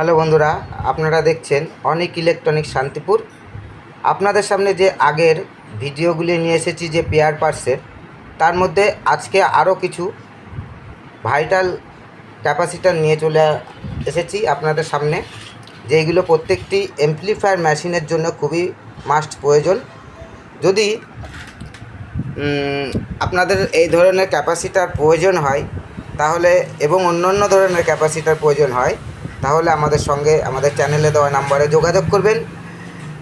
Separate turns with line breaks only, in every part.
Hello বন্ধুরা, আপনারা দেখছেন অনিক ইলেকট্রনিক শান্তিপুর। আপনাদের সামনে যে আগের ভিডিওগুলি নিয়ে এসেছি যে পেয়ার পার্টসের, তার মধ্যে আজকে আরও কিছু ভাইটাল ক্যাপাসিটার নিয়ে চলে এসেছি আপনাদের সামনে, যেইগুলো প্রত্যেকটি এমপ্লিফায়ার মেশিনের জন্য খুবই মাস্ট প্রয়োজন। যদি আপনাদের এই ধরনের ক্যাপাসিটার প্রয়োজন হয় তাহলে, এবং অন্য ধরনের ক্যাপাসিটার প্রয়োজন হয়, তাহলে আমাদের সঙ্গে আমাদের চ্যানেলে দেওয়া নাম্বারে যোগাযোগ করবেন।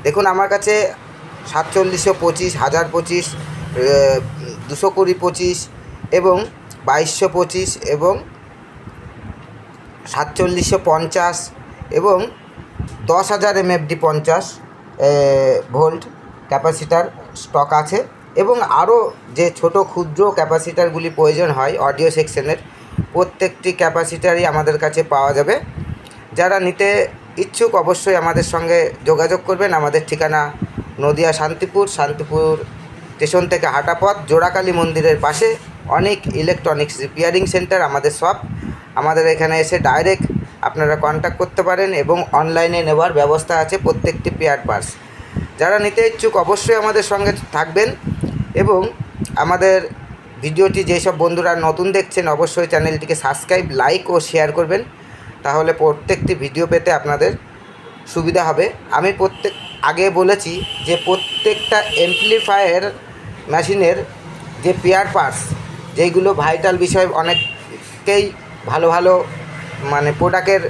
দেখুন, আমার কাছে 4725, 1025, 220/25 এবং 2225 এবং 4750 এবং 10,000 MFD 50 ভোল্ট ক্যাপাসিটার স্টক আছে। এবং আরও যে ছোট ক্ষুদ্র ক্যাপাসিটারগুলি প্রয়োজন হয় অডিও সেকশনের, প্রত্যেকটি ক্যাপাসিটারই আমাদের কাছে পাওয়া যাবে। যারা নিতে ইচ্ছুক অবশ্যই আমাদের সঙ্গে যোগাযোগ করবেন। আমাদের ঠিকানা নদিয়া শান্তিপুর স্টেশন থেকে হাঁটা পথ, জোড়াকালী মন্দিরের পাশে অনেক ইলেকট্রনিক্স রিপেয়ারিং সেন্টার আমাদের শপ। আমাদের এখানে এসে ডাইরেক্ট আপনারা কন্ট্যাক্ট করতে পারেন এবং অনলাইনে নেওয়ার ব্যবস্থা আছে প্রত্যেকটি পেয়ার পার্টস। যারা নিতে ইচ্ছুক অবশ্যই আমাদের সঙ্গে থাকবেন। এবং আমাদের ভিডিওটি যেসব বন্ধুরা নতুন দেখছেন অবশ্যই চ্যানেলটিকে সাবস্ক্রাইব, লাইক ও শেয়ার করবেন, তাহলে প্রত্যেকটি ভিডিও পেতে আপনাদের সুবিধা হবে। আমি আগে বলেছি যে প্রত্যেকটা এমপ্লিফায়ার মেশিনের যে পেয়ার পার্টস, যেইগুলো ভাইটাল বিষয়, অনেকেই ভালো ভালো প্রোডাক্টের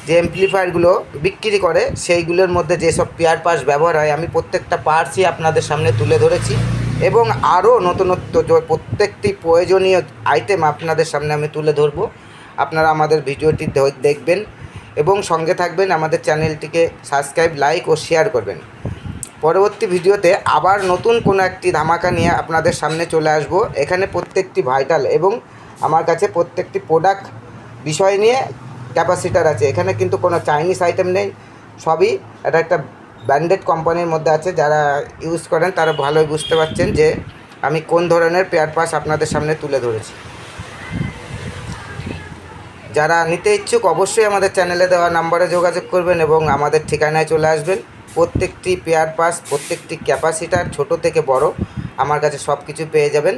যে এমপ্লিফায়ারগুলো বিক্রি করে, সেইগুলোর মধ্যে যেসব পেয়ার পার্টস ব্যবহার হয়, আমি প্রত্যেকটা পার্টসই আপনাদের সামনে তুলে ধরেছি এবং আরও নতুনত্ব প্রত্যেকটি প্রয়োজনীয় আইটেম আপনাদের সামনে আমি তুলে ধরবো। আপনারা আমাদের ভিডিওটি দেখবেন এবং সঙ্গে থাকবেন, আমাদের চ্যানেলটিকে সাবস্ক্রাইব, লাইক ও শেয়ার করবেন। পরবর্তী ভিডিওতে আবার নতুন কোনো একটি ধামাকা নিয়ে আপনাদের সামনে চলে আসব। এখানে প্রত্যেকটি ভাইটাল এবং আমার কাছে প্রত্যেকটি প্রোডাক্ট বিষয় নিয়ে ক্যাপাসিটার আছে। এখানে কিন্তু কোনো চাইনিজ আইটেম নেই, সবই এটা একটা ব্র্যান্ডেড কোম্পানির মধ্যে আছে। যারা ইউজ করেন তারা ভালোই বুঝতে পারছেন যে আমি কোন ধরনের পেয়ার পার্টস আপনাদের সামনে তুলে ধরেছি। যারা নিতে ইচ্ছুক অবশ্যই আমাদের চ্যানেলে দেওয়া নাম্বারে যোগাযোগ করবেন এবং আমাদের ঠিকানায় চলে আসবেন। প্রত্যেকটি পেয়ার পার্টস, প্রত্যেকটি ক্যাপাসিটার ছোট থেকে বড় আমার কাছে সব কিছু পেয়ে যাবেন।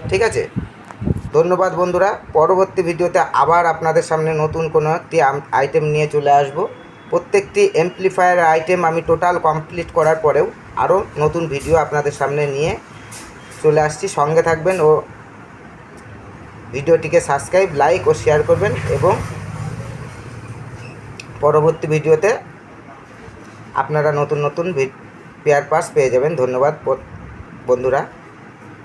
ঠিক আছে, ধন্যবাদ বন্ধুরা। পরবর্তী ভিডিওতে আবার আপনাদের সামনে নতুন কোনো একটি আইটেম নিয়ে চলে আসব। প্রত্যেকটি এমপ্লিফায়ার আইটেম আমি টোটাল কমপ্লিট করার পরেও আরও নতুন ভিডিও আপনাদের সামনে নিয়ে চলে আসছি। সঙ্গে থাকবেন ও ভিডিওটিকে সাবস্ক্রাইব, লাইক ও শেয়ার করবেন এবং পরবর্তী ভিডিওতে আপনারা নতুন পেয়ার পার্টস পেয়ে যাবেন। ধন্যবাদ বন্ধুরা।